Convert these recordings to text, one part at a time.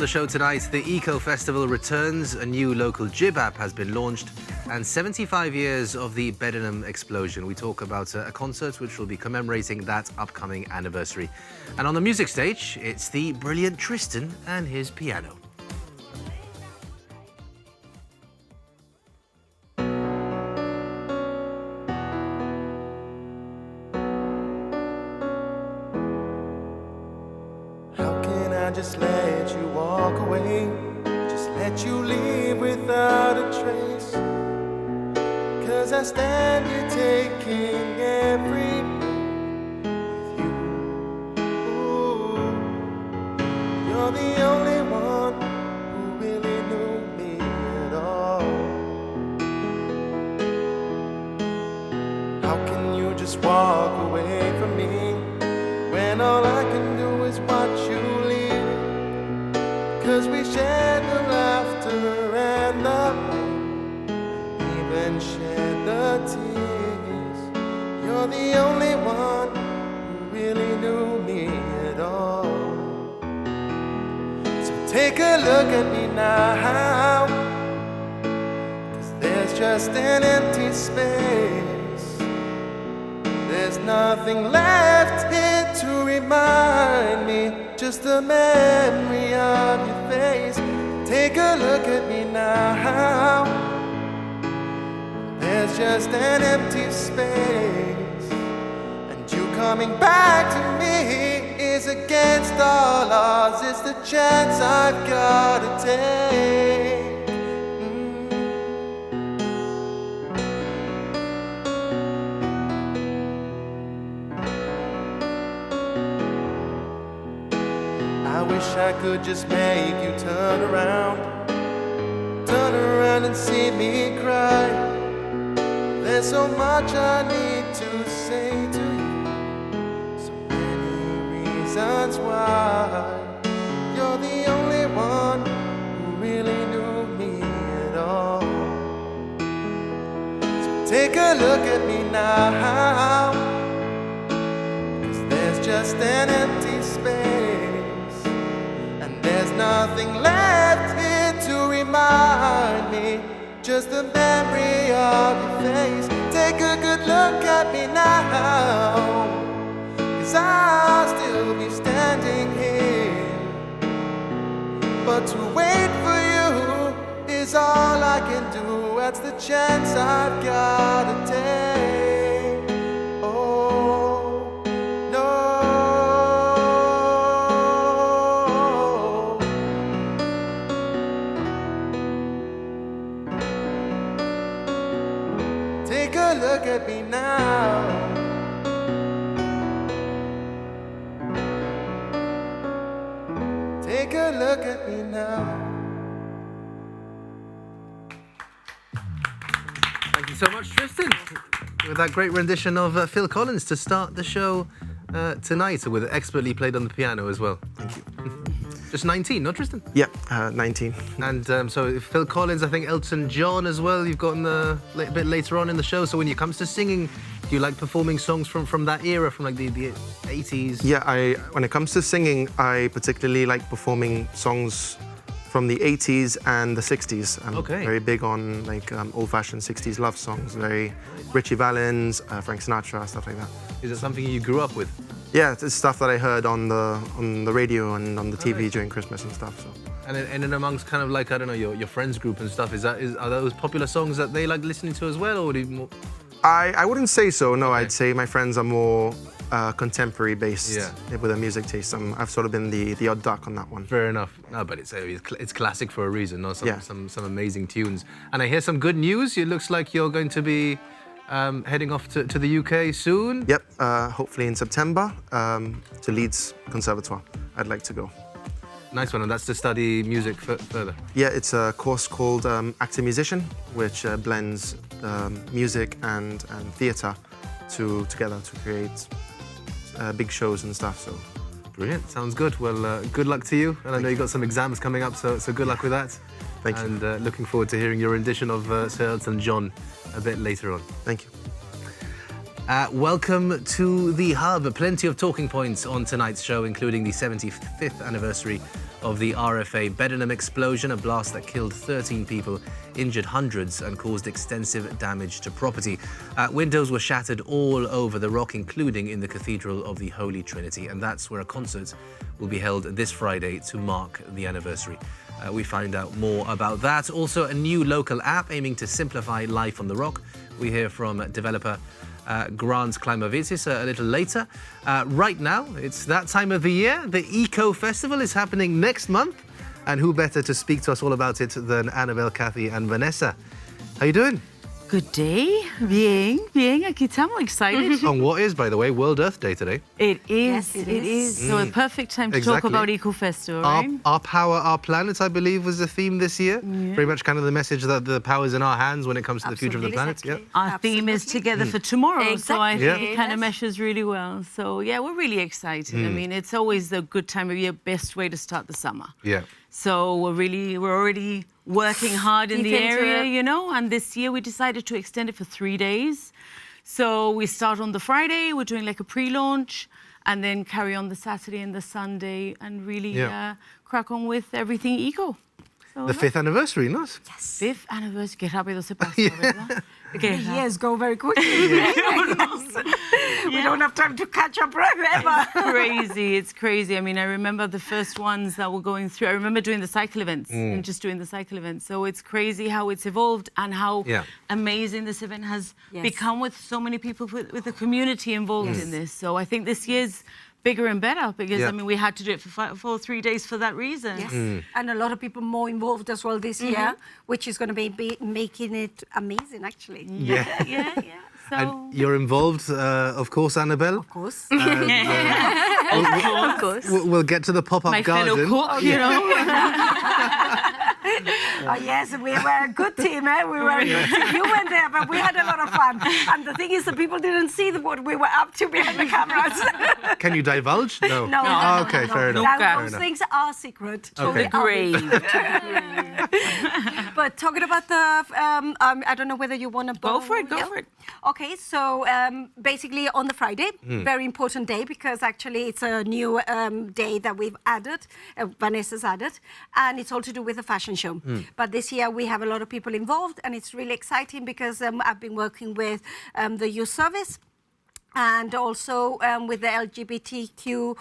the show tonight, the Eco Festival returns, a new local GIB app has been launched, and 75 years of the Bedenham Explosion. We talk about a concert which will be commemorating that upcoming anniversary. And on the music stage, it's the brilliant Tristan and his piano. Just let you walk away, just let you leave without a trace. 'Cause I stand here taking every breath with you. Ooh, you're the only one who really knew me at all. How can you just walk away from me when all I can do is watch you leave? 'Cause we shared the laughter and the pain, even shared the tears. You're the only one who really knew me at all. So take a look at me now, 'cause there's just an empty space. There's nothing left here to remind me, just a memory of your face. Take a look at me now. There's just an empty space, and you coming back to me is against all odds. It's the chance I've gotta take. I wish I could just make you turn around and see me cry. There's so much I need to say to you, so many reasons why. You're the only one who really knew me at all. So take a look at me now, 'cause there's just an empty space. There's nothing left here to remind me, just the memory of your face. Take a good look at me now, 'cause I'll still be standing here. But to wait for you is all I can do. That's the chance I've gotta take. Oh, no. Take a look at me now. Take a look at me now. Thank you so much, Tristan, with that great rendition of Phil Collins to start the show tonight, with expertly played on the piano as well. Thank you. Just 19, no, Tristan? Yeah, 19. And so Phil Collins, I think Elton John as well, you've got a bit later on in the show. So when it comes to singing, do you like performing songs from that era, from like the 80s? Yeah, when it comes to singing, I particularly like performing songs from the 80s and the 60s. I'm very big on like old-fashioned 60s love songs, very Richie Valens, Frank Sinatra, stuff like that. Is it something you grew up with? Yeah, it's stuff that I heard on the radio and on the TV during Christmas and stuff. So. And in amongst kind of like, I don't know, your friends group and stuff, are those popular songs that they like listening to as well, or do you more? I wouldn't say so. No, I'd say my friends are more contemporary based with a music taste. I've sort of been the odd duck on that one. Fair enough. No, but it's classic for a reason. No, some amazing tunes. And I hear some good news. It looks like you're going to be heading off to the UK soon. Yep, hopefully in September to Leeds Conservatoire. I'd like to go. Nice one, and that's to study music further? Yeah, it's a course called Actor Musician, which blends music and theatre together to create big shows and stuff. So. Brilliant, sounds good. Well, good luck to you. And I know you've got some exams coming up, so good luck with that. Thank you. And looking forward to hearing your rendition of Sir Elton John a bit later on. Thank you. Welcome to the Hub. Plenty of talking points on tonight's show, including the 75th anniversary of the RFA Bedenham Explosion, a blast that killed 13 people, injured hundreds and caused extensive damage to property. Windows were shattered all over the rock, including in the Cathedral of the Holy Trinity, and that's where a concert will be held this Friday to mark the anniversary. We find out more about that. Also, a new local app aiming to simplify life on the rock. We hear from developer Grant Klimovitsis a little later. Right now, it's that time of the year. The Eco Festival is happening next month. And who better to speak to us all about it than Annabelle, Kathy and Vanessa. How you doing? Good day. Bien. Aquí estamos, excited. On what is, by the way, World Earth Day today. It is. Yes, it is. So a perfect time to talk about Eco Festival, right? Our power, our planet, I believe, was the theme this year. Yeah. Very much kind of the message that the power's in our hands when it comes to the future of the planet. Exactly. Yeah. Our theme is together for tomorrow. Exactly. So I think it kind of meshes really well. So yeah, we're really excited. I mean, it's always the good time of year, best way to start the summer. Yeah. So we're already working hard in the area, you know, and this year we decided to extend it for 3 days. So we start on the Friday, we're doing like a pre-launch, and then carry on the Saturday and the Sunday and really crack on with everything eco. So the 5th anniversary, no? Yes. 5th anniversary, que rápido se pasa, ¿verdad? Okay, years go very quickly. We don't have time to catch up ever. It's crazy. I mean, I remember the first ones that were going through. I remember doing the cycle events and just doing the cycle events. So it's crazy how it's evolved and how amazing this event has become with so many people, with the community involved in this. So I think this year's bigger and better because, I mean, we had to do it for 3 days for that reason. Yes, and a lot of people more involved as well this year, which is going to be making it amazing, actually. Yeah. So and you're involved, of course, Annabelle? Of course. Of course. We'll get to the pop-up garden. My fellow cook, you know. Oh, yes, we were a good team, eh? We were a good team. You went there, but we had a lot of fun. And the thing is that people didn't see what we were up to behind the cameras. Can you divulge? No. No. Okay, fair enough. Those things are secret. Okay. Great. But talking about the, I don't know whether you want to go for it. Okay, so basically on the Friday, very important day because actually it's a new day that we've added, Vanessa's added, and it's all to do with the fashion show. But this year we have a lot of people involved and it's really exciting because I've been working with the youth service and also with the LGBTQ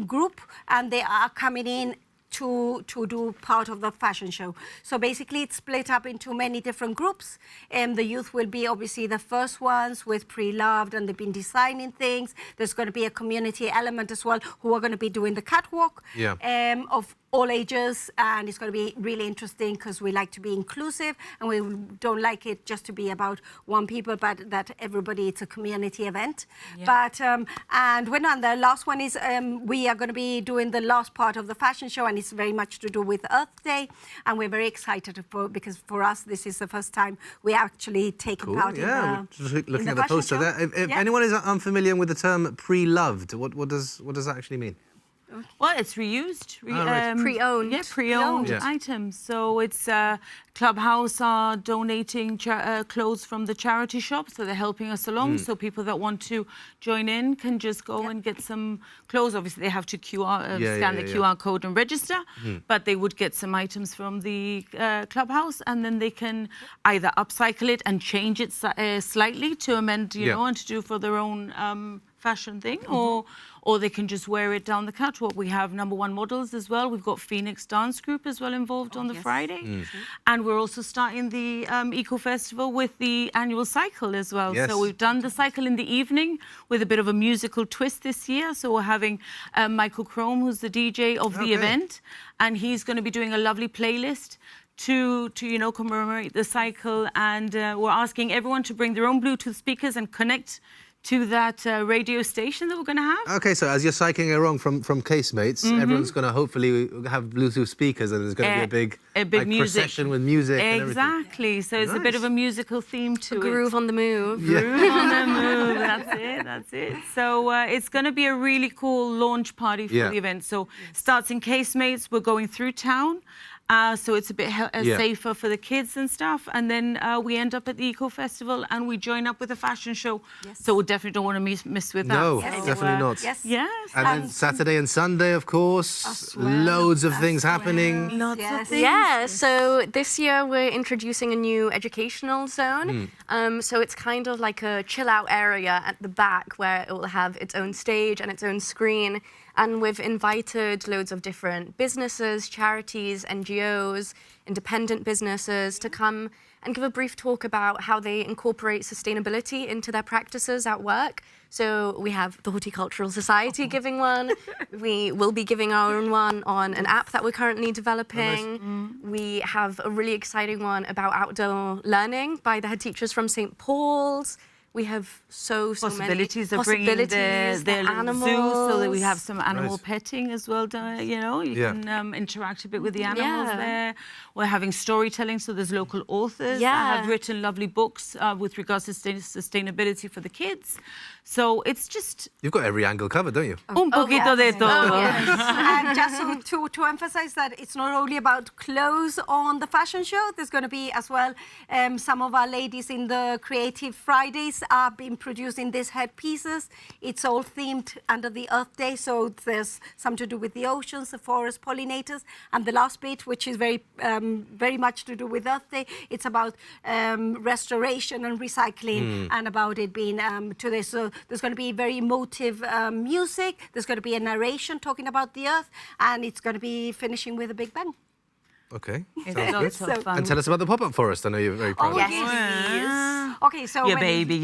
group, and they are coming in to do part of the fashion show. So basically it's split up into many different groups. The youth will be obviously the first ones with pre-loved and they've been designing things. There's going to be a community element as well who are going to be doing the catwalk of all ages, and it's going to be really interesting because we like to be inclusive and we don't like it just to be about one people, but that everybody, it's a community event. But and when on the last one is we are going to be doing the last part of the fashion show, and it's very much to do with Earth Day, and we're very excited because for us this is the first time we actually taken part in the just looking at the poster there. If anyone is unfamiliar with the term pre-loved, what does that actually mean? Well, it's reused, pre-owned. Yeah, pre-owned items. So it's Clubhouse are donating clothes from the charity shop, so they're helping us along. So people that want to join in can just go and get some clothes. Obviously, they have to scan the QR code and register, but they would get some items from the Clubhouse, and then they can either upcycle it and change it slightly to amend, you know, and to do for their own fashion thing, or they can just wear it down the catwalk. We have #1 models as well. We've got Phoenix Dance Group as well involved on the Friday. And we're also starting the Eco Festival with the annual cycle as well. So we've done the cycle in the evening with a bit of a musical twist this year. So we're having Michael Crome, who's the DJ of the event, and he's going to be doing a lovely playlist to you know, commemorate the cycle. And we're asking everyone to bring their own Bluetooth speakers and connect to that radio station that we're going to have. Okay, so as you're cycling along from Casemates, everyone's going to hopefully have Bluetooth speakers, and there's going to be a big procession with music and everything. Exactly, so it's a bit of a musical theme to it. Groove on the move. Groove on the move, that's it. So it's going to be a really cool launch party for the event. So starts in Casemates, we're going through town, So it's a bit safer for the kids and stuff. And then we end up at the Eco Festival and we join up with a fashion show. Yes. So we definitely don't want to miss with that. No, So, definitely not. Yes. Yes. And then Saturday and Sunday, of course, loads of things happening. Lots of things. Yeah, so this year we're introducing a new educational zone. So it's kind of like a chill out area at the back where it will have its own stage and its own screen. And we've invited loads of different businesses, charities, NGOs, independent businesses to come and give a brief talk about how they incorporate sustainability into their practices at work. So we have the Horticultural Society giving one. We will be giving our own one on an app that we're currently developing. We have a really exciting one about outdoor learning by the head teachers from St. Paul's. We have so possibilities many of bringing their animals. zoo, so that we have some animal petting as well. You know, you can interact a bit with the animals there. We're having storytelling, so there's local authors that have written lovely books with regards to sustainability for the kids. So it's just... You've got every angle covered, don't you? Un poquito de todo. And just to emphasize that it's not only about clothes on the fashion show, there's going to be as well some of our ladies in the Creative Fridays are being producing these headpieces. It's all themed under the Earth Day, so there's some to do with the oceans, the forest, pollinators, and the last bit, which is very much to do with Earth Day, it's about restoration and recycling and about it being today. So there's going to be very emotive music, there's going to be a narration talking about the Earth, and it's going to be finishing with a big bang. Okay, It's lots of fun. And tell us about the pop-up forest. I know you're very proud of it. Yes. Okay, so Your baby.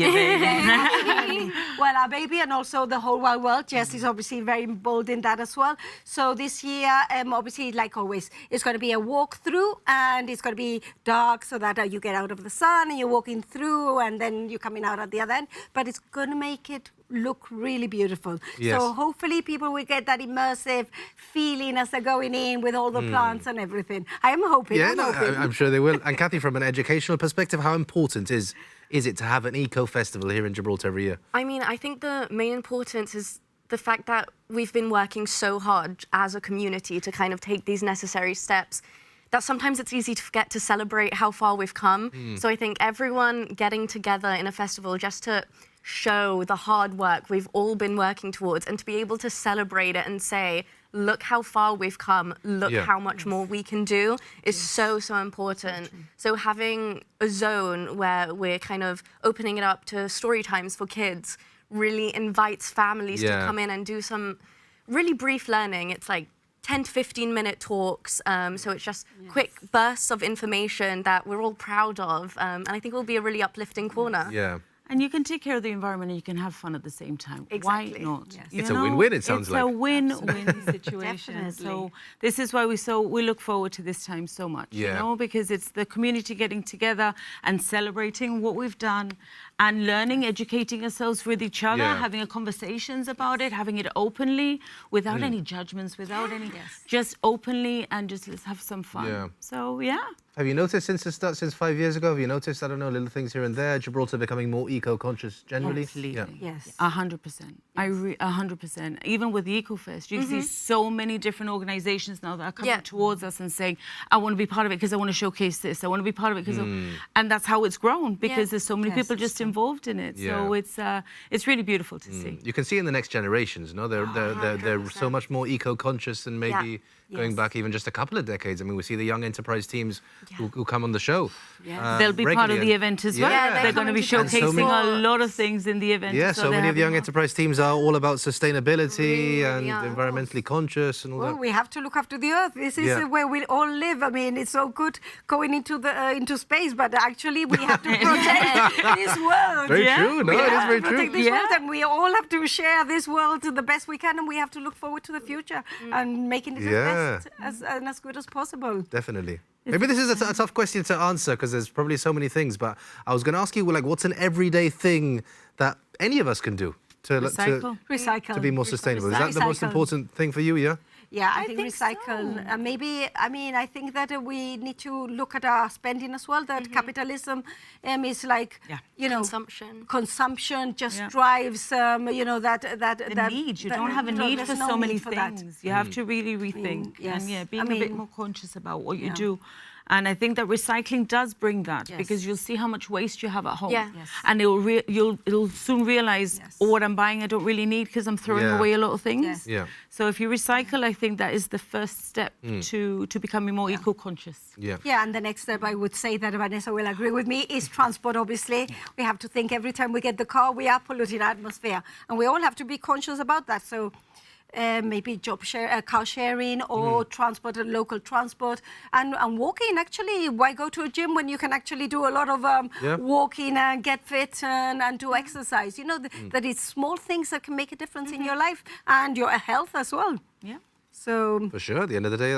well, our baby and also the whole wide world. Jess is obviously very bold in that as well. So this year, obviously, like always, it's going to be a walk-through, and it's going to be dark so that you get out of the sun and you're walking through, and then you're coming out at the other end. But it's going to make it look really beautiful. Yes. So hopefully people will get that immersive feeling as they're going in with all the plants and everything. I am hoping. Yeah, hoping. I'm sure they will. And Kathy, from an educational perspective, how important is it to have an eco-festival here in Gibraltar every year? I mean, I think the main importance is the fact that we've been working so hard as a community to kind of take these necessary steps that sometimes it's easy to forget to celebrate how far we've come. So I think everyone getting together in a festival just to show the hard work we've all been working towards and to be able to celebrate it and say, look how far we've come, look how much more we can do is so important. So having a zone where we're kind of opening it up to story times for kids really invites families to come in and do some really brief learning. It's like 10 to 15-minute talks, so it's just quick bursts of information that we're all proud of, and I think it will be a really uplifting corner. Yeah. And you can take care of the environment and you can have fun at the same time. Exactly. Why not? Yes. It's a win-win, it sounds like. It's a win-win situation. Definitely. So this is why we look forward to this time so much, you know, because it's the community getting together and celebrating what we've done and learning, educating ourselves with each other, having conversations about it, having it openly, without any judgments, without any, just openly, and just let's have some fun. Yeah. So, yeah. Have you noticed since 5 years ago, have you noticed, I don't know, little things here and there, Gibraltar becoming more eco-conscious generally? Absolutely. Yes. 100%. 100%. Even with the EcoFest, you see so many different organizations now that are coming towards us and saying, I want to be part of it because I want to showcase this. I want to be part of it because and that's how it's grown, because there's so many people just involved in it. So it's really beautiful to see. You can see in the next generations, no? They're so much more eco-conscious than maybe going back even just a couple of decades. I mean, we see the young enterprise teams who come on the show. They'll be part of the event as well. They're going to be showcasing a lot of things in the event. Yeah, so many of the young enterprise teams are all about sustainability and environmentally conscious and all that. We have to look after the Earth. This is where we all live. I mean, it's so good going into space, but actually we have to protect this world. Very true. No, it is very true. Protect this world, and we all have to share this world to the best we can, and we have to look forward to the future and making it as good as possible. Definitely. Maybe this is a tough question to answer because there's probably so many things, but I was going to ask you, like, what's an everyday thing that any of us can do to Recycle. Recycle. to be more sustainable? Is that the most important thing for you, yeah? Yeah, I think think recycle. so. Maybe, I mean, I think that we need to look at our spending as well. That capitalism is like, Yeah. you know, Consumption just Yeah. drives, you know, The need. You don't have a need there's for no so many need for that. things. You have to really rethink. yes. And yeah, being I a bit mean, more conscious about what you yeah. do. And I think that recycling does bring that Yes. because you'll see how much waste you have at home. Yeah. Yes. And you'll soon realize, Yes. oh, what I'm buying I don't really need because I'm throwing Yeah. away a lot of things. Yes. Yeah. So if you recycle, I think that is the first step to becoming more eco-conscious. Yeah. Yeah, and the next step, I would say that Vanessa will agree with me, is transport, obviously. We have to think every time we get the car, we are polluting the atmosphere. And we all have to be conscious about that. So maybe car sharing or transport, local transport. And walking, actually, why go to a gym when you can actually do a lot of walking and get fit and do exercise? You know, that it's small things that can make a difference in your life and your health as well. Yeah. So... For sure. At the end of the day,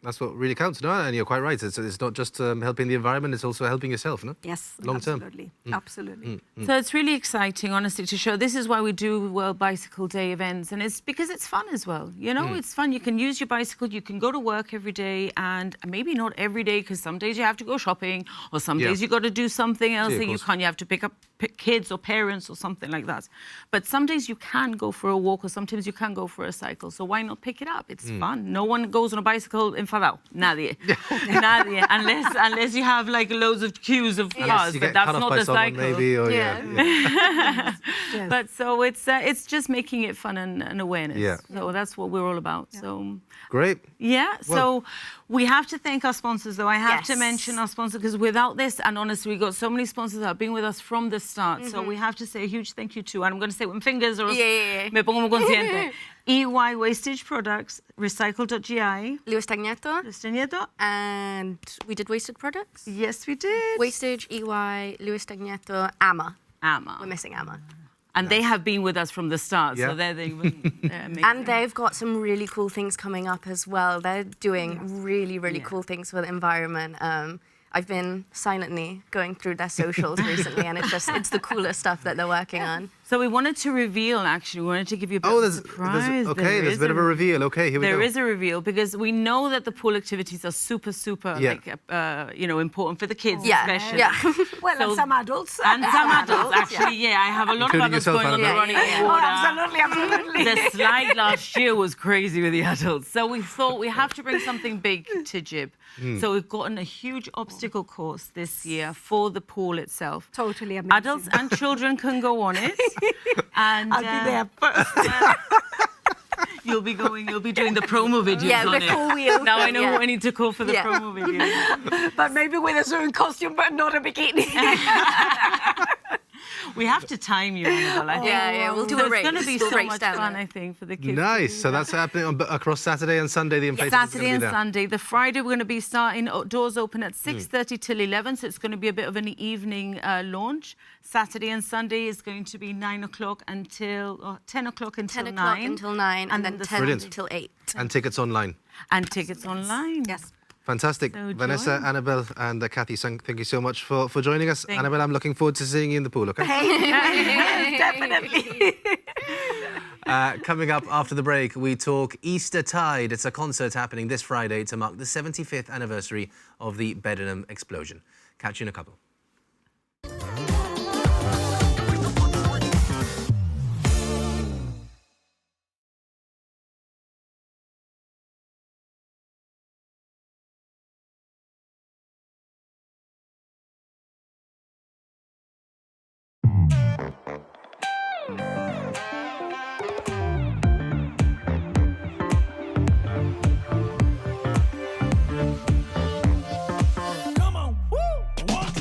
that's what really counts, no? And you're quite right. It's not just helping the environment, it's also helping yourself, no? Yes, Long term. absolutely. Absolutely. So it's really exciting, honestly, to show. This is why we do World Bicycle Day events, and it's because it's fun as well. You know, it's fun. You can use your bicycle. You can go to work every day, and maybe not every day, because some days you have to go shopping, or some days you got to do something else of that you course. can't. You have to pick up kids or parents or something like that. But some days you can go for a walk, or sometimes you can go for a cycle. So why not pick it up? It's fun. No one goes on a bicycle enfadado. Nadie. Nadie. Unless you have like loads of queues of cars, you but get that's cut off not by the someone, cycle. maybe, or Yes. But so it's just making it fun and awareness. Yeah. So that's what we're all about. So Great. yeah. Well- So we have to thank our sponsors, though. I have to Yes. mention our sponsors because without this, and honestly, we got so many sponsors that have been with us from the start. So we have to say a huge thank you to, and I'm going to say it with my fingers or else Yeah. me pongo muy consciente. EY Wastage Products, Recycle.gi, Luis Tagneto, Tristan Nieto. and we did wasted products. Yes, we did. Wastage, EY, Luis Tagneto, AMA. Amma. We're missing AMA. And they have been with us from the start, Yeah. so they're amazing. And they've got some really cool things coming up as well. They're doing really cool things for the environment. I've been silently going through their socials recently, and it's the coolest stuff that they're working on. So we wanted to reveal, actually, we wanted to give you a bit Oh, of a there's surprise. there's a bit of a reveal. Okay, here we go. There is a reveal because we know that the pool activities are super important for the kids, especially. Yeah. Well, So- and some adults. And some adults, actually, I have a lot Including of adults yourself, going on the Annabelle. running Oh, water. absolutely. The slide last year was crazy with the adults. So we thought we have to bring something big to GIB. So we've gotten a huge obstacle course this year for the pool itself. Totally amazing. Adults and children can go on it. And I'll be there first. you'll be doing the promo videos Yeah, on the it. cool wheel. Now I know Yeah. who I need to call for the Yeah. promo video. But maybe with a certain costume, but not a bikini. We have to time you, Annabelle, I think. Yeah, we'll do So a race. It's going to be We'll so race much down fun, there. I think, for the kids. Nice. So that's happening across Saturday and Sunday. The inflatable Saturday and Sunday. The Friday, we're going to be starting, doors open at 6:30 till 11, so it's going to be a bit of an evening launch. Saturday and Sunday is going to be 9 o'clock until 10 o'clock until 10 9. o'clock until 9, and then 10 Brilliant. until 8. And tickets online. And tickets online. Yes. Fantastic. So Vanessa, join. Annabelle and Kathy, thank you so much for joining us. Thank Annabelle, I'm looking forward to seeing you in the pool, okay? Definitely. Coming up after the break, we talk Easter Tide. It's a concert happening this Friday to mark the 75th anniversary of the Bedenham Explosion. Catch you in a couple. Come on, woo! One.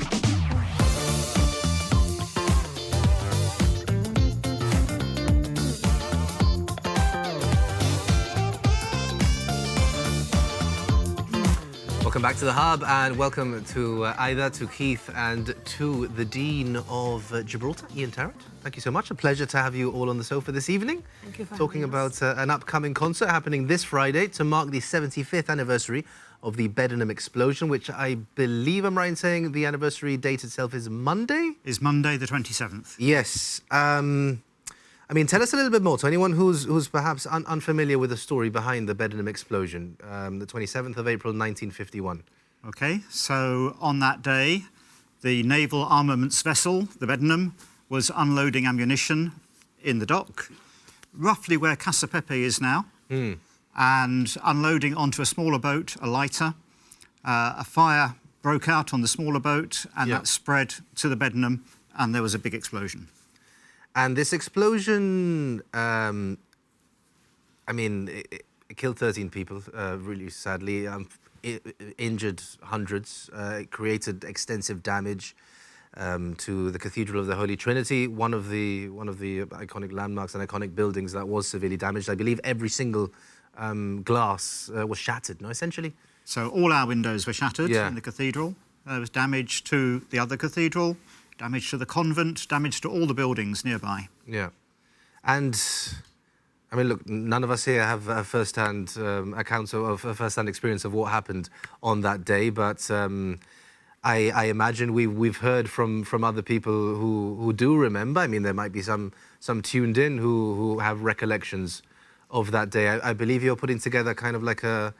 Welcome back to the Hub, and welcome to Ida, to Keith, and to the Dean of Gibraltar, Ian Tarrant. Thank you so much. A pleasure to have you all on the sofa this evening. Thank you for talking having about an upcoming concert happening this Friday to mark the 75th anniversary of the Bedenham Explosion, which I believe I'm right in saying the anniversary date itself is Monday? Is Monday the 27th. Yes. I mean, tell us a little bit more to anyone who's perhaps unfamiliar with the story behind the Bedenham Explosion, the 27th of April, 1951. Okay, so on that day, the naval armaments vessel, the Bedenham, was unloading ammunition in the dock, roughly where Casa Pepe is now, and unloading onto a smaller boat, a lighter. A fire broke out on the smaller boat, and that spread to the Bedenham, and there was a big explosion. And this explosion, I mean, it killed 13 people, really sadly. It injured hundreds. It created extensive damage to the Cathedral of the Holy Trinity, one of the iconic landmarks and iconic buildings that was severely damaged. I believe every single glass was shattered, no, essentially? So all our windows were shattered in the cathedral. There was damage to the other cathedral, damage to the convent, damage to all the buildings nearby. Yeah. And, I mean, look, none of us here have a first-hand accounts of a first-hand experience of what happened on that day, but I imagine we've heard from other people who do remember. I mean, there might be some tuned in who have recollections of that day. I believe you're putting together kind of like a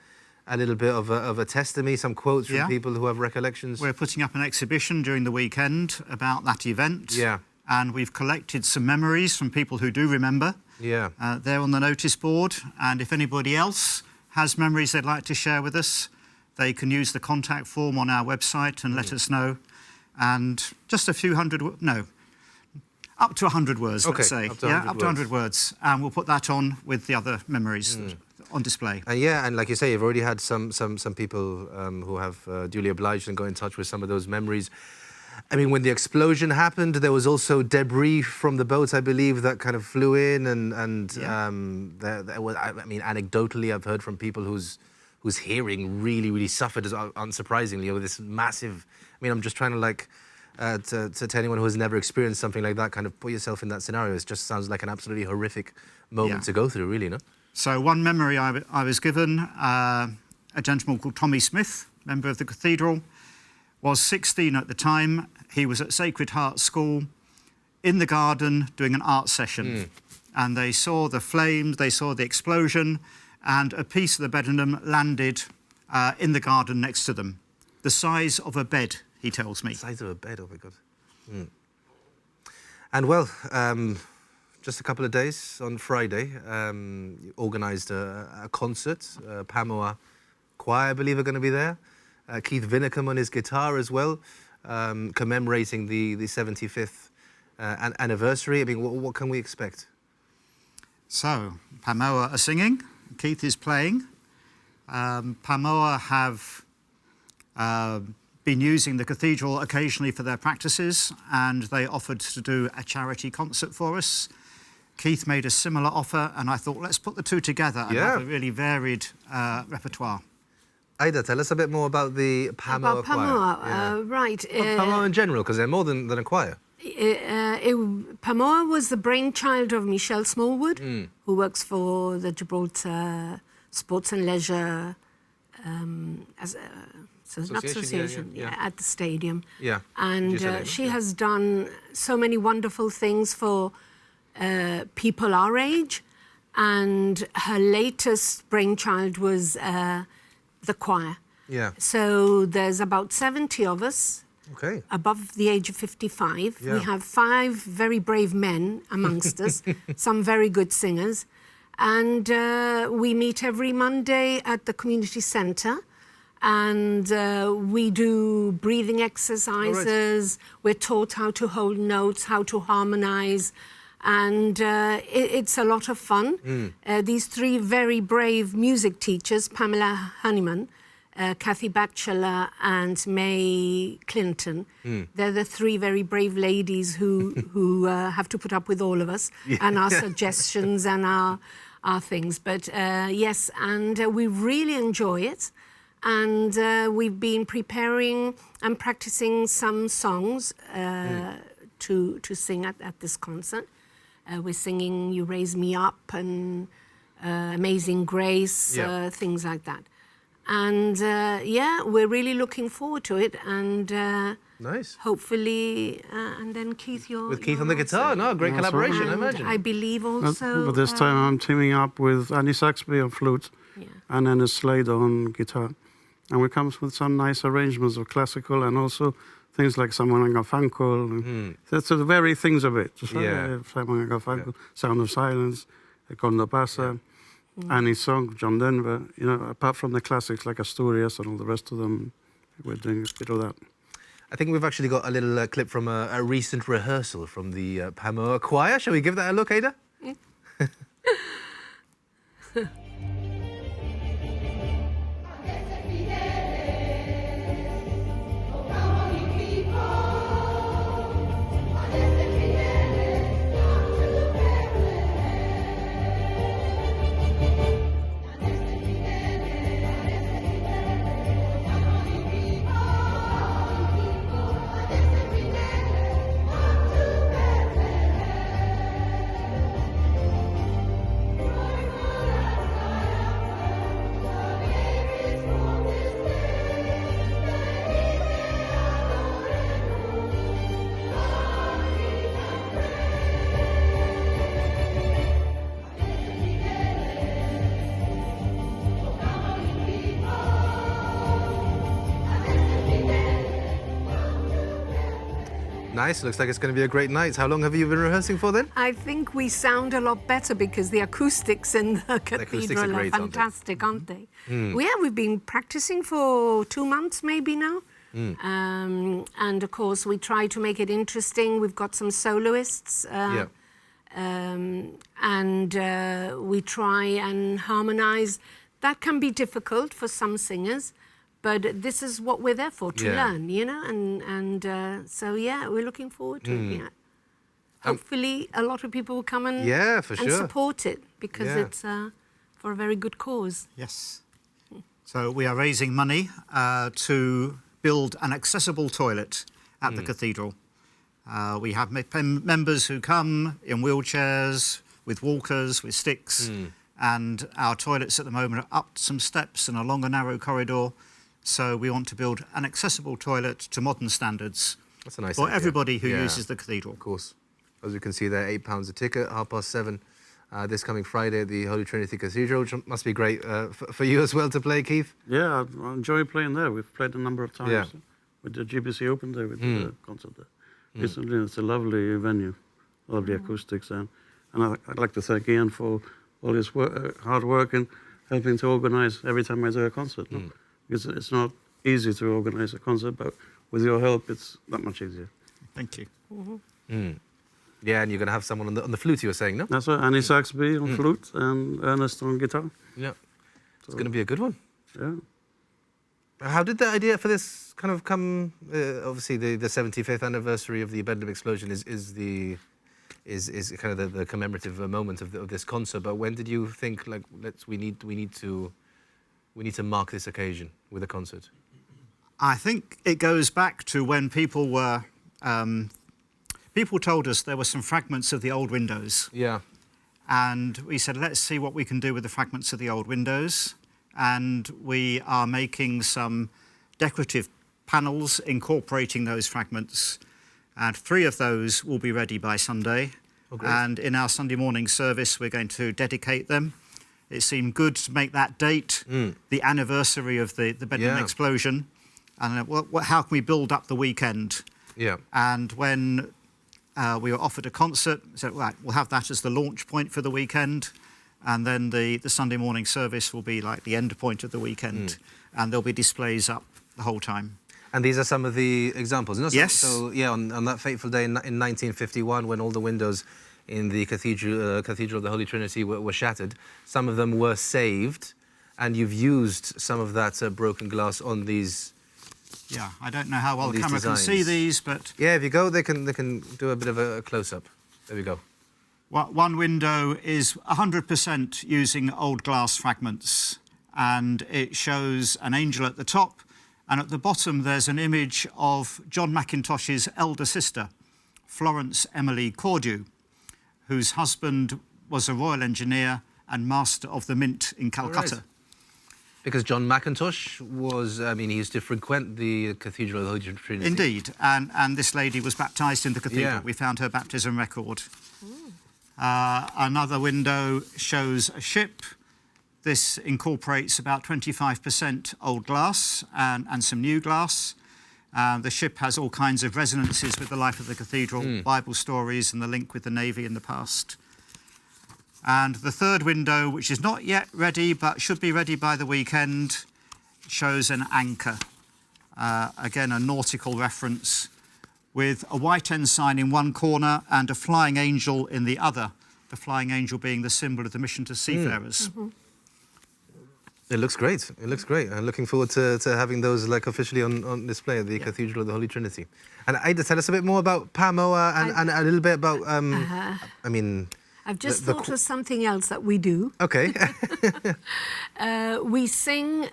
little bit of a testimony, some quotes from people who have recollections. We're putting up an exhibition during the weekend about that event. Yeah. And we've collected some memories from people who do remember. Yeah. They're on the notice board. And if anybody else has memories they'd like to share with us, they can use the contact form on our website and let us know. And just a few hundred, up to 100 words, let's say. Up to 100 words. And we'll put that on with the other memories on display. And yeah, and like you say, you've already had some people who have duly obliged and got in touch with some of those memories. I mean, when the explosion happened, there was also debris from the boat, I believe, that kind of flew in, and there was, I mean, anecdotally, I've heard from people whose hearing really suffered, unsurprisingly, over this massive. I mean, I'm just trying to like to anyone who has never experienced something like that, kind of put yourself in that scenario. It just sounds like an absolutely horrific moment to go through, really, no? So one memory I was given, a gentleman called Tommy Smith, member of the cathedral, was 16 at the time. He was at Sacred Heart School in the garden doing an art session. And they saw the flames, they saw the explosion, and a piece of the Bedenham landed in the garden next to them. The size of a bed, he tells me. The size of a bed, oh my God. And well, just a couple of days on Friday, you organised a concert. Pamoa Choir, I believe, are going to be there. Keith Vinicum on his guitar as well, commemorating the 75th anniversary. I mean, what can we expect? So, Pamoa are singing, Keith is playing. Pamoa have been using the cathedral occasionally for their practices, and they offered to do a charity concert for us. Keith made a similar offer, and I thought, let's put the two together and have a really varied repertoire. Aida, tell us a bit more about the Pamoa Choir. Right. Pamoa in general, because they're more than a choir. Pamoa was the brainchild of Michelle Smallwood, who works for the Gibraltar Sports and Leisure Association at the stadium. Yeah. And she has done so many wonderful things for people our age, and her latest brainchild was the choir. Yeah. So there's about 70 of us. Okay. Above the age of 55. Yeah. We have 5 very brave men amongst us, some very good singers. And we meet every Monday at the community centre, and we do breathing exercises. We're taught how to hold notes, how to harmonise, and it's a lot of fun. These 3 very brave music teachers, Pamela Honeyman, Kathy Batchelor and May Clinton. They're the 3 very brave ladies who have to put up with all of us and our suggestions and our things. But yes, and we really enjoy it. And we've been preparing and practicing some songs to sing at this concert. We're singing You Raise Me Up and Amazing Grace, things like that. And yeah, we're really looking forward to it. And nice. Hopefully, and then Keith, with Keith on the guitar. No, great collaboration, I imagine. I believe also. But this time I'm teaming up with Annie Saxby on flute and Anna Slade on guitar. And we come with some nice arrangements of classical and also things like Simon & Garfunkel. That's the very things of it. Simon & Garfunkel, Sound of Silence, Condo Pasa, Annie's song, John Denver. You know, apart from the classics like Asturias and all the rest of them, we're doing a bit of that. I think we've actually got a little clip from a recent rehearsal from the Pamoa Choir. Shall we give that a look, Ada? Nice. Looks like it's going to be a great night. How long have you been rehearsing for then? I think we sound a lot better because the acoustics in the cathedral are fantastic, aren't they? Yeah, we've been practicing for 2 months maybe now. And of course, we try to make it interesting. We've got some soloists. And we try and harmonise. That can be difficult for some singers. But this is what we're there for, to learn, you know? And so, yeah, we're looking forward to it, Hopefully, a lot of people will come and, and support it, because it's for a very good cause. Yes. So we are raising money to build an accessible toilet at the cathedral. We have members who come in wheelchairs, with walkers, with sticks, and our toilets at the moment are up some steps and along a narrow corridor. So we want to build an accessible toilet to modern standards. That's a nice for idea. everybody who uses the cathedral. Of course. As you can see there, £8 a ticket, 7:30 this coming Friday at the Holy Trinity Cathedral, which must be great for you as well to play, Keith. Yeah, I enjoy playing there. We've played a number of times with the GBC Open there, with the concert there. Recently, it's a lovely venue, lovely acoustics, and I'd like to thank Ian for all his hard work in helping to organise every time I do a concert. No? Because it's not easy to organise a concert, but with your help, it's that much easier. Thank you. Yeah, and you're going to have someone on the flute, you were saying, no? That's right, Annie Saxby on flute and Ernest on guitar. Yeah, it's going to be a good one. Yeah. How did the idea for this kind of come? Obviously, the 75th anniversary of the Bedenham Explosion is kind of the commemorative moment of this concert. But when did you think, like, we need to mark this occasion with a concert? I think it goes back to when people were. People told us there were some fragments of the old windows. Yeah. And we said, let's see what we can do with the fragments of the old windows. And we are making some decorative panels incorporating those fragments. And 3 of those will be ready by Sunday. Oh, great. And in our Sunday morning service, we're going to dedicate them. It seemed good to make that date the anniversary of the Bedenham Explosion. And how can we build up the weekend? Yeah. And when we were offered a concert, we said, right, we'll have that as the launch point for the weekend. And then the Sunday morning service will be like the end point of the weekend. And there'll be displays up the whole time. And these are some of the examples, no? Yes. So yeah, on that fateful day in 1951, when all the windows in the Cathedral of the Holy Trinity were shattered, some of them were saved, and you've used some of that broken glass on these. Yeah, I don't know how well the camera can see these, but yeah, if you go, they can do a bit of a close-up. There we go. One window is 100% using old glass fragments, and it shows an angel at the top, and at the bottom there's an image of John Mackintosh's elder sister, Florence Emily Cordew, whose husband was a royal engineer and master of the mint in Calcutta. Because John McIntosh was, I mean, he used to frequent the Cathedral of the Holy Trinity. Indeed, and this lady was baptised in the cathedral. We found her baptism record. Another window shows a ship. This incorporates about 25% old glass and some new glass. The ship has all kinds of resonances with the life of the cathedral, Bible stories and the link with the Navy in the past. And the third window, which is not yet ready but should be ready by the weekend, shows an anchor. Again, a nautical reference with a white ensign in one corner and a flying angel in the other, the flying angel being the symbol of the mission to seafarers. It looks great. It looks great. I'm looking forward to having those like officially on display at the Cathedral of the Holy Trinity. And Aida, tell us a bit more about Pamoa and a little bit about, I mean... I've just thought of something else that we do. Okay. We sing...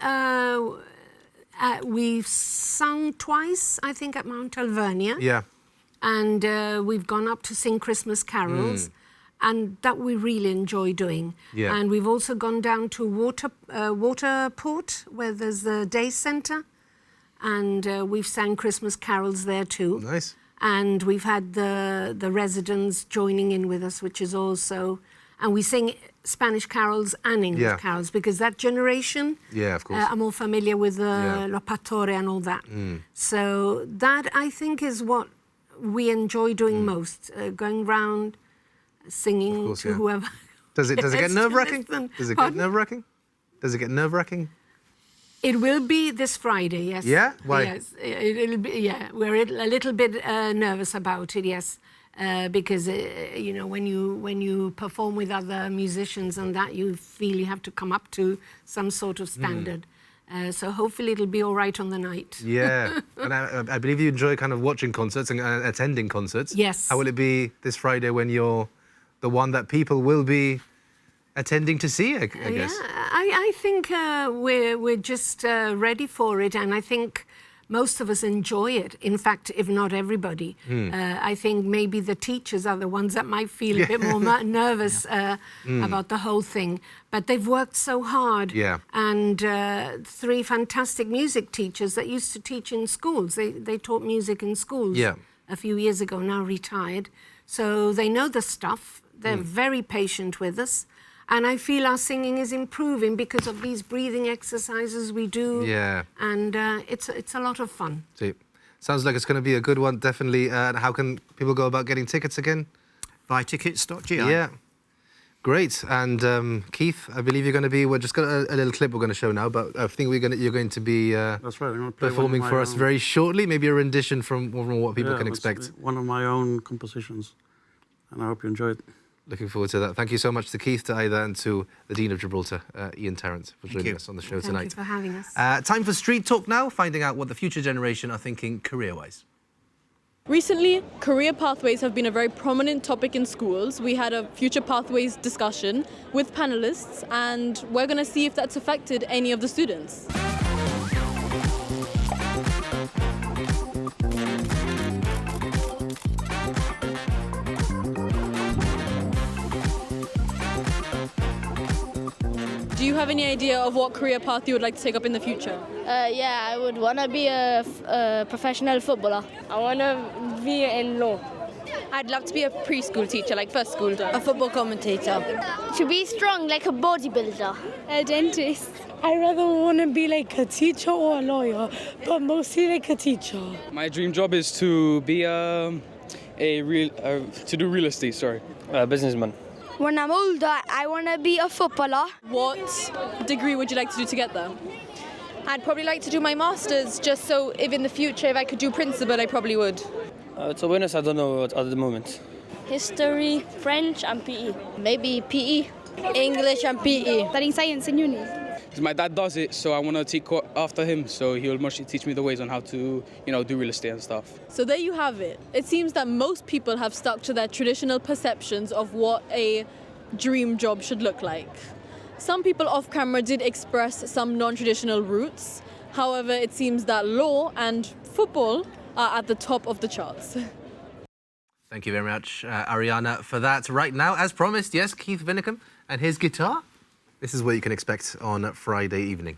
we've sung twice, I think, at Mount Alvernia. Yeah. And we've gone up to sing Christmas carols. And that we really enjoy doing. Yeah. And we've also gone down to Waterport, where there's the day centre, and we've sang Christmas carols there too. Nice. And we've had the residents joining in with us, which is also... And we sing Spanish carols and English carols, because that generation of course. are more familiar with Lo Patore and all that. So that, I think, is what we enjoy doing most, going round... singing course, to whoever. Does it get nerve-wracking? Does it get nerve-wracking? Does it get nerve-wracking? It will be this Friday, yes. Yeah? Why? Yes, it'll be, yeah. We're a little bit nervous about it, yes, because you know, when you perform with other musicians and that, you feel you have to come up to some sort of standard. So hopefully it'll be all right on the night. Yeah, and I believe you enjoy kind of watching concerts and attending concerts. Yes. How will it be this Friday when you're the one that people will be attending to see, I guess? Yeah, I think we're just ready for it, and I think most of us enjoy it. In fact, if not everybody. I think maybe the teachers are the ones that might feel a bit more nervous about the whole thing. But they've worked so hard. Yeah. And 3 fantastic music teachers that used to teach in schools. They taught music in schools a few years ago, now retired. So they know the stuff. They're very patient with us. And I feel our singing is improving because of these breathing exercises we do. Yeah. And it's a lot of fun. See, sounds like it's going to be a good one, definitely. How can people go about getting tickets again? Buytickets.gi. Yeah. Great. And Keith, I believe you're going to be... We've just got a little clip we're going to show now, but I think you're going to be That's right. I'm gonna play performing for us very shortly. Maybe a rendition from what people can it's expect. one of my own compositions, and I hope you enjoy it. Looking forward to that. Thank you so much to Keith, to Aida, and to the Dean of Gibraltar, Ian Tarrant, for joining us on the show tonight. Thank you for having us. Time for Street Talk now, finding out what the future generation are thinking career-wise. Recently, career pathways have been a very prominent topic in schools. We had a future pathways discussion with panelists, and we're going to see if that's affected any of the students. Do you have any idea of what career path you would like to take up in the future? Yeah, I would want to be a professional footballer. I want to be in law. I'd love to be a preschool teacher, like first school. A football commentator. To be strong, like a bodybuilder. A dentist. I rather want to be like a teacher or a lawyer, but mostly like a teacher. My dream job is to be to do real estate. Sorry, businessman. When I'm older, I want to be a footballer. What degree would you like to do to get there? I'd probably like to do my master's, just so if in the future, if I could do principal, I probably would. To be honest, I don't know at the moment. History, French and PE. Maybe PE. English and PE. Studying science in uni. My dad does it, so I want to take after him, so he'll mostly teach me the ways on how to, do real estate and stuff. So there you have it. It seems that most people have stuck to their traditional perceptions of what a dream job should look like. Some people off camera did express some non-traditional routes. However, it seems that law and football are at the top of the charts. Thank you very much, Ariana, for that. Right now, as promised, yes, Keith Bedenham and his guitar. This is what you can expect on Friday evening.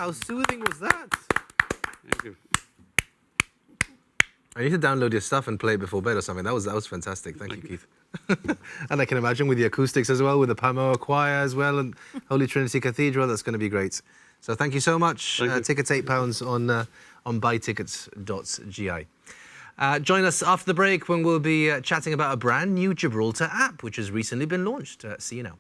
How soothing was that? Thank you. I need to download your stuff and play it before bed or something. That was fantastic. Thank you, Keith. And I can imagine with the acoustics as well, with the Pamoa Choir as well, and Holy Trinity Cathedral, that's going to be great. So thank you so much. Tickets £8 on buytickets.gi. Join us after the break when we'll be chatting about a brand new Gibraltar app, which has recently been launched. See you now.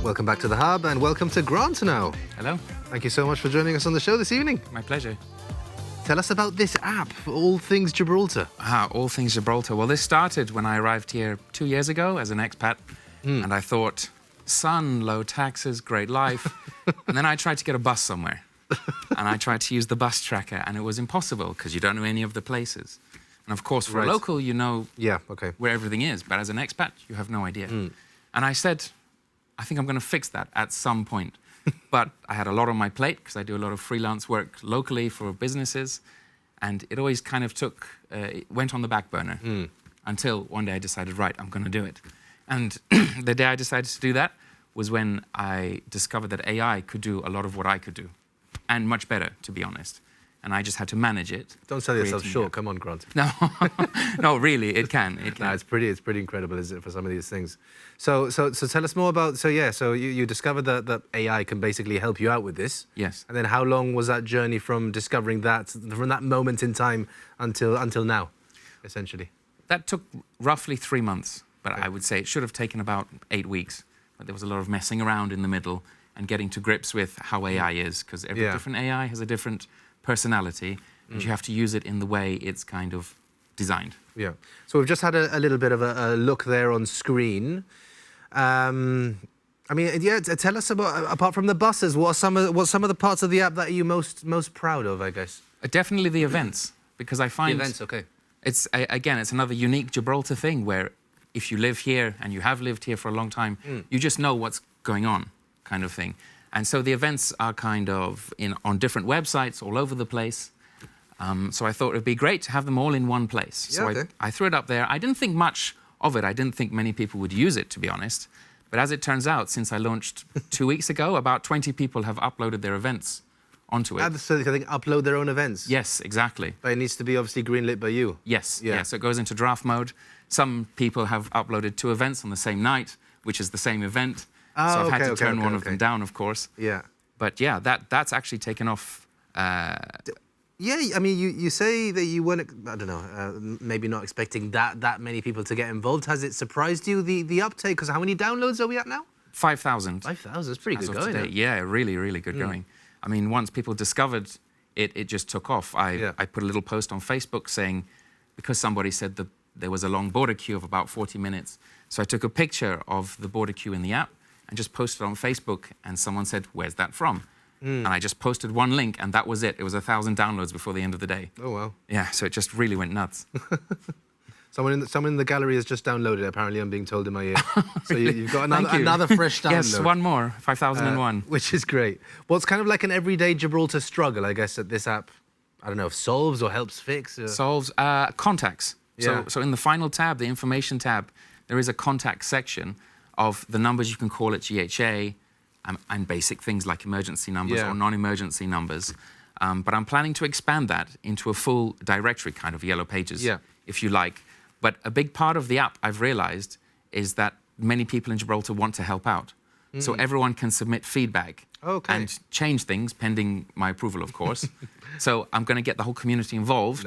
Welcome back to the Hub, and welcome to Grant now. Hello. Thank you so much for joining us on the show this evening. My pleasure. Tell us about this app for all things Gibraltar. All things Gibraltar. Well, this started when I arrived here 2 years ago as an expat, and I thought, sun, low taxes, great life. And then I tried to get a bus somewhere, and I tried to use the bus tracker, and it was impossible because you don't know any of the places. And of course, for a local, you know where everything is, but as an expat, you have no idea. And I said, I think I'm going to fix that at some point. But I had a lot on my plate because I do a lot of freelance work locally for businesses. And it always kind of it went on the back burner until one day I decided, right, I'm going to do it. And the day I decided to do that was when I discovered that AI could do a lot of what I could do, and much better, to be honest. And I just had to manage it. Don't sell yourself short. Come on, Grant. No, no, really, it can. No, it's pretty incredible, isn't it, for some of these things? So tell us more about. So you discovered that AI can basically help you out with this. Yes. And then how long was that journey from discovering that, from that moment in time until now, essentially? That took roughly 3 months, but I would say it should have taken about 8 weeks. But there was a lot of messing around in the middle and getting to grips with how AI is, because every different AI has a different personality, and you have to use it in the way it's kind of designed. Yeah. So we've just had a little bit of a look there on screen. I mean, tell us about, apart from the buses, what's some of the parts of the app that you're most proud of, I guess? Definitely the events, because I find... The events, okay. It's, again, it's another unique Gibraltar thing where if you live here and you have lived here for a long time, you just know what's going on, kind of thing. And so the events are kind of on different websites all over the place. So I thought it would be great to have them all in one place. Yeah, so okay. I threw it up there. I didn't think much of it. I didn't think many people would use it, to be honest. But as it turns out, since I launched 2 weeks ago, about 20 people have uploaded their events onto it. So they can upload their own events? Yes, exactly. But it needs to be obviously greenlit by you? Yes, yeah. So it goes into draft mode. Some people have uploaded 2 events on the same night, which is the same event. Oh, so I've had to turn one okay. of them down, of course. Yeah. But yeah, that's actually taken off. Yeah, I mean, you say that you weren't, I don't know, maybe not expecting that many people to get involved. Has it surprised you, the uptake? Because how many downloads are we at now? 5,000. 5,000, that's pretty good going. Today. Yeah, really, really good going. I mean, once people discovered it, it just took off. I put a little post on Facebook saying, because somebody said that there was a long border queue of about 40 minutes. So I took a picture of the border queue in the app and just posted it on Facebook, and someone said, where's that from? And I just posted one link, and that was it. It was 1,000 downloads before the end of the day. Oh, wow. Yeah, so it just really went nuts. Someone in the gallery has just downloaded it, apparently, I'm being told in my ear. So you've got another fresh download. Yes, one more, 5,001. Which is great. What's kind of like an everyday Gibraltar struggle, I guess, that this app, I don't know, solves or helps fix? Solves contacts. Yeah. So in the final tab, the information tab, there is a contact section of the numbers you can call at GHA, and basic things like emergency numbers or non-emergency numbers. But I'm planning to expand that into a full directory, kind of Yellow Pages, if you like. But a big part of the app, I've realized, is that many people in Gibraltar want to help out. So everyone can submit feedback and change things, pending my approval, of course. So I'm going to get the whole community involved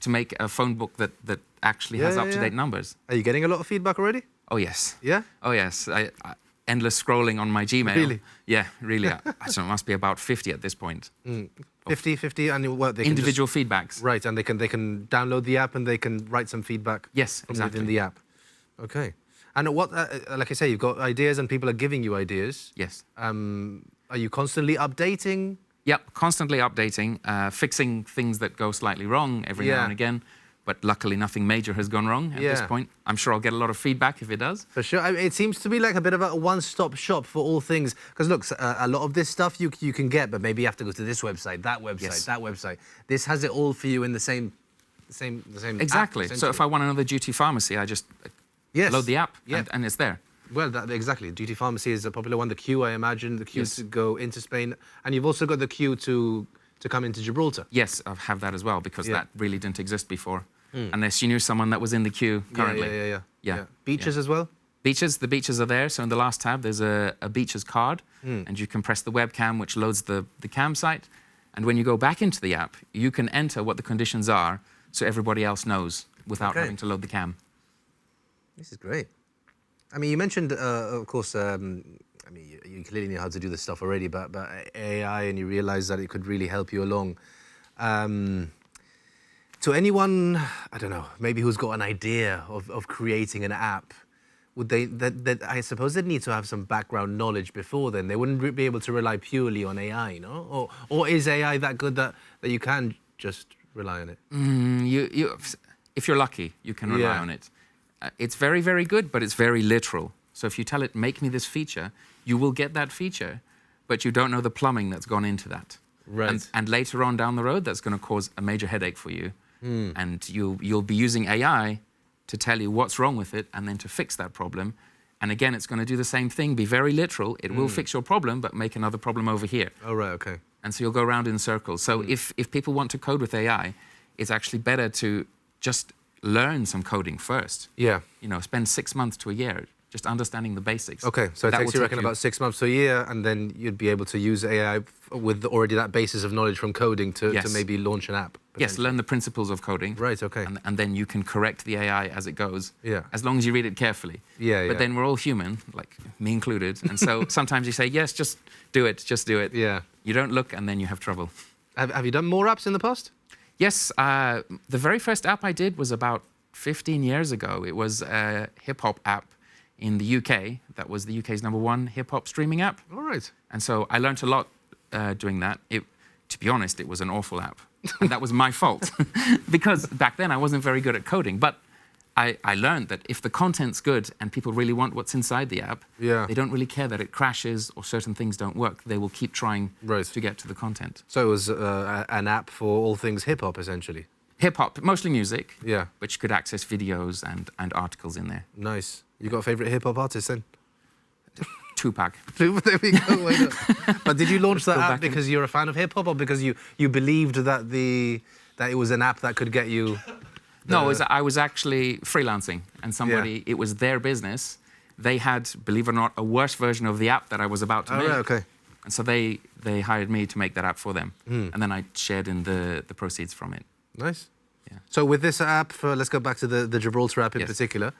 to make a phone book that actually has up-to-date numbers. Are you getting a lot of feedback already? Oh, yes. Yeah? Oh, yes. Endless scrolling on my Gmail. Really? Yeah, really. So it must be about 50 at this point. 50, and what they individual feedbacks. Right, and they can download the app and they can write some feedback. Yes, from exactly. within the app. Okay. And what, like I say, you've got ideas and people are giving you ideas. Yes. Are you constantly updating? Yep, constantly updating, fixing things that go slightly wrong every now and again. But luckily, nothing major has gone wrong at this point. I'm sure I'll get a lot of feedback if it does. For sure. I mean, it seems to be like a bit of a one-stop shop for all things. Because look, a lot of this stuff you can get, but maybe you have to go to this website, that website, that website. This has it all for you in the same Exactly. app, So if I want another duty pharmacy, I just load the app and it's there. Well, exactly. Duty pharmacy is a popular one. The queue, I imagine, the queue to go into Spain. And you've also got the queue to come into Gibraltar. Yes, I have that as well, because that really didn't exist before. Unless you knew someone that was in the queue currently. Yeah. Beaches as well? Beaches, the beaches are there. So in the last tab, there's a beaches card, and you can press the webcam, which loads the campsite. And when you go back into the app, you can enter what the conditions are so everybody else knows without having to load the cam. This is great. I mean, you mentioned, of course, I mean, you clearly know how to do this stuff already, but AI, and you realize that it could really help you along. To anyone, I don't know, maybe who's got an idea of creating an app, would I suppose they'd need to have some background knowledge before then. They wouldn't be able to rely purely on AI, no? Or is AI that good that you can just rely on it? If you're lucky, you can rely on it. It's very, very good, but it's very literal. So if you tell it, make me this feature, you will get that feature, but you don't know the plumbing that's gone into that. Right. And later on down the road, that's going to cause a major headache for you. And you'll be using AI to tell you what's wrong with it and then to fix that problem. And again, it's going to do the same thing, be very literal. It will fix your problem, but make another problem over here. Oh, right, okay. And so you'll go around in circles. So if people want to code with AI, it's actually better to just learn some coding first. Yeah. You know, spend 6 months to a year just understanding the basics. Okay, so it takes you, reckon, about 6 months to a year, and then you'd be able to use AI with already that basis of knowledge from coding to maybe launch an app. Yes, learn the principles of coding. Right, okay. And then you can correct the AI as it goes. Yeah. As long as you read it carefully. Yeah, But then we're all human, like me included. And so sometimes you say, yes, just do it. Yeah. You don't look, and then you have trouble. Have you done more apps in the past? Yes, the very first app I did was about 15 years ago. It was a hip-hop app in the UK. That was the UK's #1 hip-hop streaming app. All right. And so I learned a lot doing that. To be honest, it was an awful app. And that was my fault. Because back then I wasn't very good at coding. But I learned that if the content's good and people really want what's inside the app, they don't really care that it crashes or certain things don't work. They will keep trying to get to the content. So it was an app for all things hip-hop, essentially? Hip-hop, mostly music. Yeah. But you could access videos and articles in there. Nice. You got a favourite hip-hop artist then? Tupac. There we go. Why not? But did you launch that app because you're a fan of hip-hop, or because you believed that it was an app that could get you... No, I was actually freelancing, and somebody, it was their business. They had, believe it or not, a worse version of the app that I was about to make. Right, okay. And so they hired me to make that app for them. And then I shared in the proceeds from it. Nice. Yeah. So with this app, let's go back to the Gibraltar app in particular.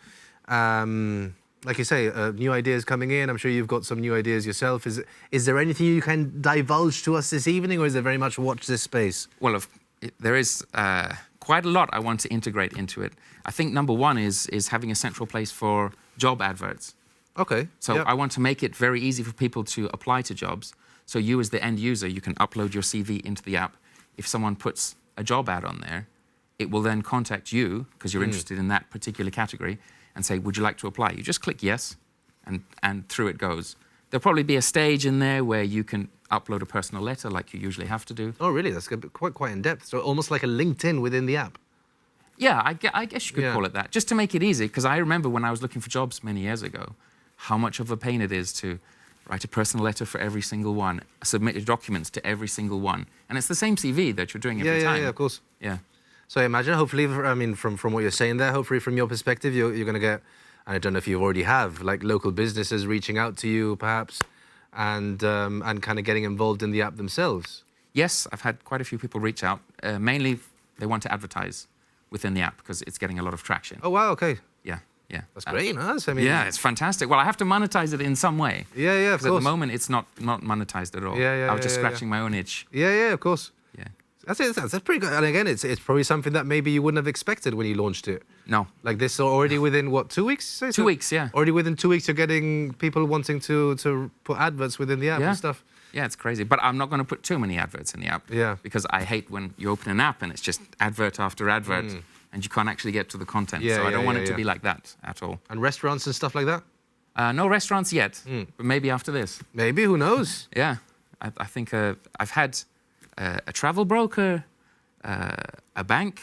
Like you say, new ideas coming in. I'm sure you've got some new ideas yourself. Is there anything you can divulge to us this evening, or is it very much watch this space? Well, there is quite a lot I want to integrate into it. I think number one is having a central place for job adverts. Okay. So I want to make it very easy for people to apply to jobs. So you as the end user, you can upload your CV into the app. If someone puts a job ad on there, it will then contact you, because you're interested in that particular category, and say, would you like to apply? You just click yes, and through it goes. There'll probably be a stage in there where you can upload a personal letter like you usually have to do. Oh, really? That's quite in-depth. So almost like a LinkedIn within the app. Yeah, I guess you could call it that, just to make it easy, because I remember when I was looking for jobs many years ago, how much of a pain it is to write a personal letter for every single one, submit your documents to every single one. And it's the same CV that you're doing every time. Yeah, of course. Yeah. So I imagine, hopefully, I mean, from what you're saying there, hopefully from your perspective, you're going to get, and I don't know if you already have, like local businesses reaching out to you, perhaps, and kind of getting involved in the app themselves. Yes, I've had quite a few people reach out. Mainly, they want to advertise within the app because it's getting a lot of traction. Oh, wow, okay. Yeah. That's great, huh? I mean, yeah, it's fantastic. Well, I have to monetize it in some way. Yeah, of course. Because at the moment, it's not monetized at all. I was just scratching my own itch. Yeah, of course. Yeah. That's pretty good. And again, it's probably something that maybe you wouldn't have expected when you launched it. No. Like this already within, what, 2 weeks? 2 weeks, yeah. Already within 2 weeks, you're getting people wanting to put adverts within the app and stuff. Yeah, it's crazy. But I'm not going to put too many adverts in the app. Yeah. Because I hate when you open an app and it's just advert after advert. And you can't actually get to the content. So I don't want it to be like that at all. And restaurants and stuff like that? No restaurants yet, but maybe after this. Maybe, who knows? Yeah, I think I've had a travel broker, a bank,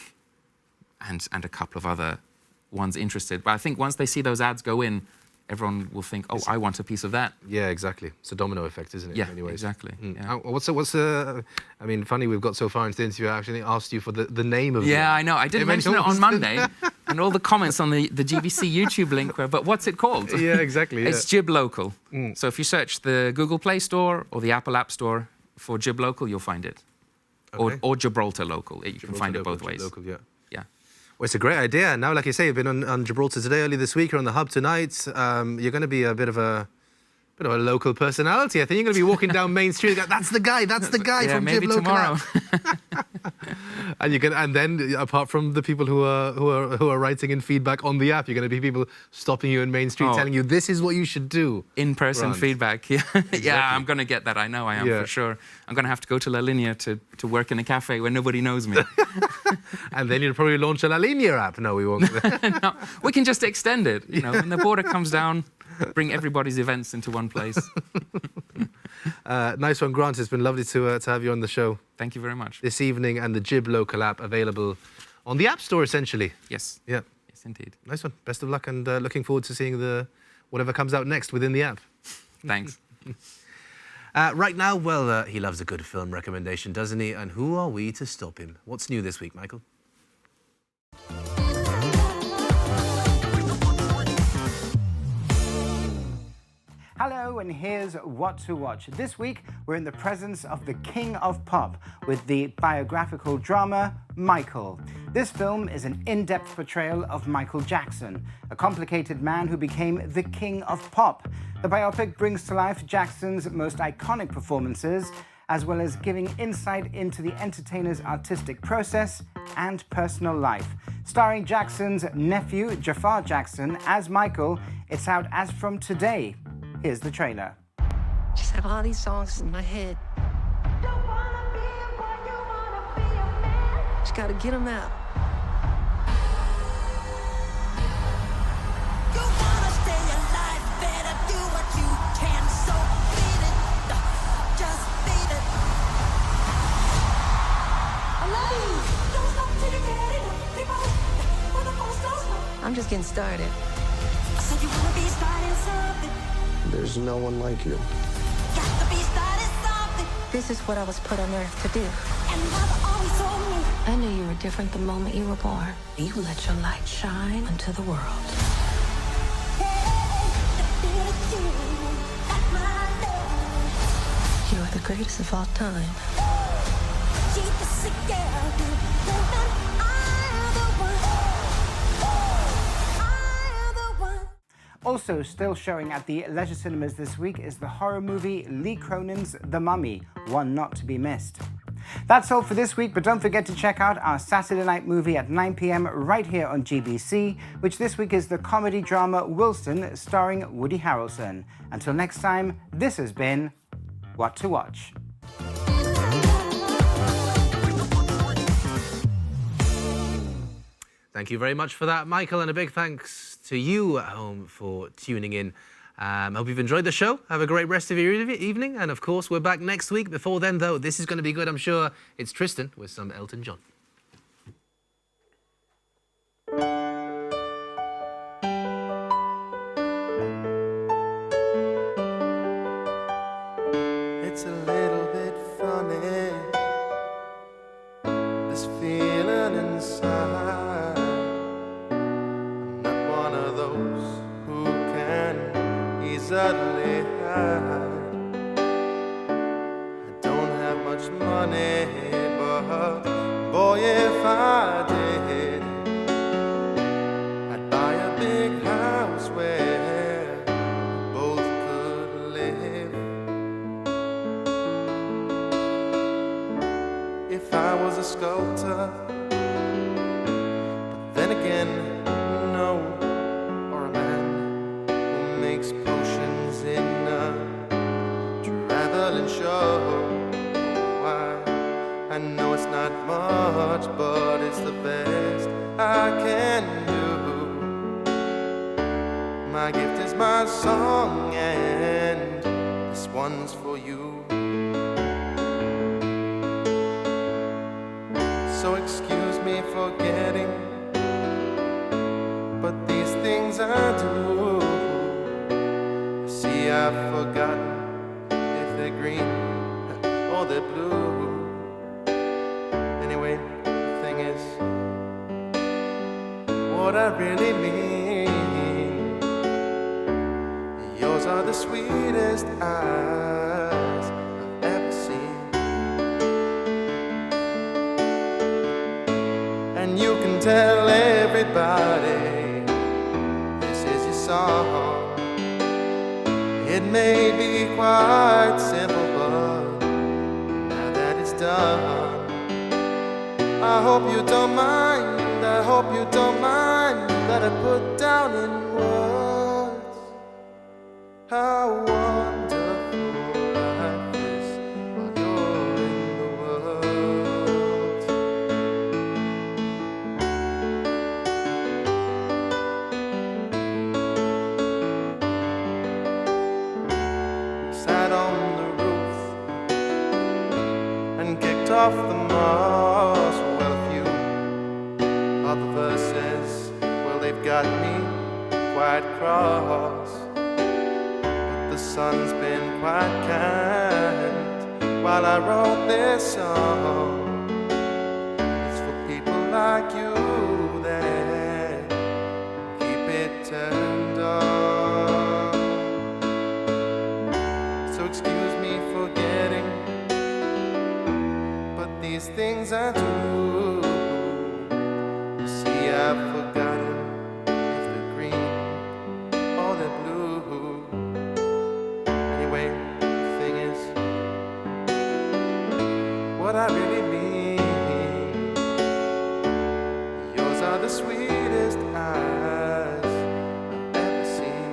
and a couple of other ones interested. But I think once they see those ads go in, everyone will think, oh, I want a piece of that. Yeah, exactly. It's a domino effect, isn't it? Yeah, in many ways. Exactly. Yeah. What's I mean, funny, we've got so far into the interview, I actually asked you for the name of it. Yeah, I know. I did mention it on Monday, and all the comments on the GBC YouTube link were, but what's it called? Yeah, exactly. It's GIB Local. So if you search the Google Play Store or the Apple App Store for GIB Local, you'll find it. Okay. Or Gibraltar Local. You can find it both ways. Local, yeah. Yeah. Well, it's a great idea. Now, like you say, you've been on Gibraltar today, early this week, you're on the Hub tonight. You're going to be a bit of a local personality. I think you're going to be walking down Main Street and go, that's the guy from maybe GIB Local. tomorrow. And then apart from the people who are writing in feedback on the app, you're going to be people stopping you in Main Street telling you this is what you should do. In-person feedback, yeah. Exactly. Yeah, I'm going to get that. I know I am for sure. I'm going to have to go to La Linea to work in a cafe where nobody knows me. And then you'll probably launch a La Linea app. No, we won't. No, we can just extend it. You know, when the border comes down, bring everybody's events into one place. Nice one, Grant. It's been lovely to have you on the show. Thank you very much. This evening, and the GIB local app available on the App Store, essentially. Yes. Yeah. Yes, indeed. Nice one. Best of luck, and looking forward to seeing whatever comes out next within the app. Thanks. Right now, well, he loves a good film recommendation, doesn't he? And who are we to stop him? What's new this week, Michael? Hello, and here's what to watch. This week, we're in the presence of the King of Pop with the biographical drama Michael. This film is an in-depth portrayal of Michael Jackson, a complicated man who became the King of Pop. The biopic brings to life Jackson's most iconic performances, as well as giving insight into the entertainer's artistic process and personal life. Starring Jackson's nephew, Jafar Jackson, as Michael, it's out as from today. Here's the trailer. Just have all these songs in my head. Just gotta get them out. I'm just getting started. There's no one like you. This is what I was put on earth to do. I knew you were different the moment you were born. You let your light shine into the world. You are the greatest of all time. Also still showing at the leisure cinemas this week is the horror movie Lee Cronin's The Mummy, one not to be missed. That's all for this week, but don't forget to check out our Saturday night movie at 9 p.m. right here on GBC, which this week is the comedy drama Wilson, starring Woody Harrelson. Until next time, this has been What to Watch. Thank you very much for that, Michael, and a big thanks to you at home for tuning in. Hope you've enjoyed the show. Have a great rest of your evening, and of course, we're back next week. Before then, though, this is going to be good, I'm sure. It's Tristan with some Elton John. It's a little bit funny, this feeling inside. Suddenly hide. I don't have much money, but boy, if I did, I'd buy a big house where we both could live. If I was a sculptor, but then again, no, or a man who makes potions in a traveling show. I know it's not much, but it's the best I can do. My gift is my song, and this one's for you. So excuse me for getting, but these things I do, see, I've forgotten if they're green or they're blue. Anyway, the thing is, what I really mean, yours are the sweetest eyes I've ever seen. And you can tell everybody this is your song. It may be quite simple, but now that it's done, I hope you don't mind, I hope you don't mind that I put down in words how wonderful life is while you're in the world. Sat on the roof off the moss. Well, a few other verses, well, they've got me quite cross. But the sun's been quite kind while I wrote this song. It's for people like you that keep it turned on. So excuse me for getting, but these things I do. You see, I've forgotten if they're green or they're blue. Anyway, the thing is, what I really mean, yours are the sweetest eyes I've ever seen.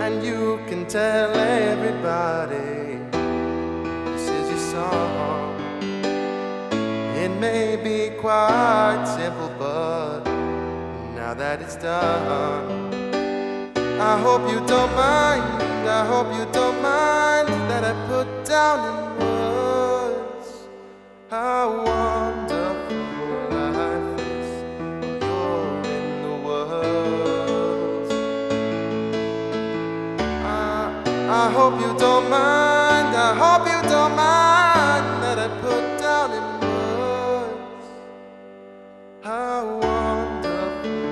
And you can tell everybody this is your song. It may be quite simple, but now that it's done, I hope you don't mind, I hope you don't mind that I put down in words how wonderful life is when you're in the world. I hope you don't mind, I hope you don't mind that I put down in words how wonderful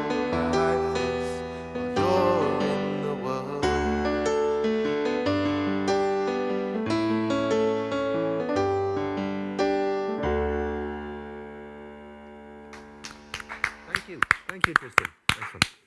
life is when you're in the world. Thank you, Tristan. Excellent.